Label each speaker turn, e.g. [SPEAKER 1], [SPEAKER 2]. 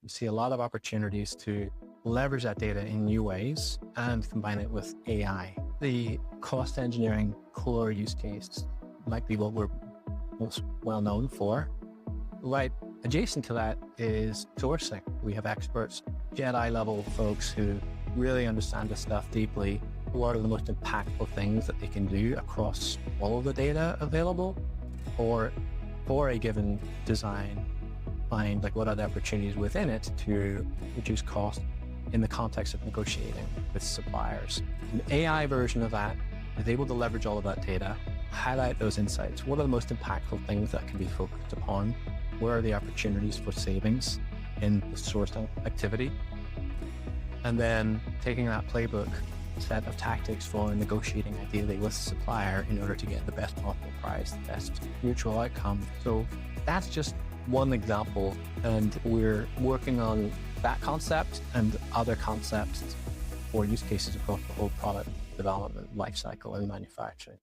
[SPEAKER 1] We see a lot of opportunities to leverage that data in new ways and combine it with AI. The cost engineering core use case might be what we're most well known for. Right adjacent to that is sourcing. We have experts, Jedi level folks who really understand this stuff deeply. What are the most impactful things that they can do across all of the data available, or for a given design, find like what are the opportunities within it to reduce cost in the context of negotiating with suppliers. An AI version of that is able to leverage all of that data, highlight those insights. What are the most impactful things that can be focused upon? Where are the opportunities for savings in the sourcing activity? And then taking that playbook set of tactics for negotiating ideally with the supplier in order to get the best possible price, the best mutual outcome. So that's just one example, and we're working on that concept and other concepts or use cases across the whole product development lifecycle and manufacturing.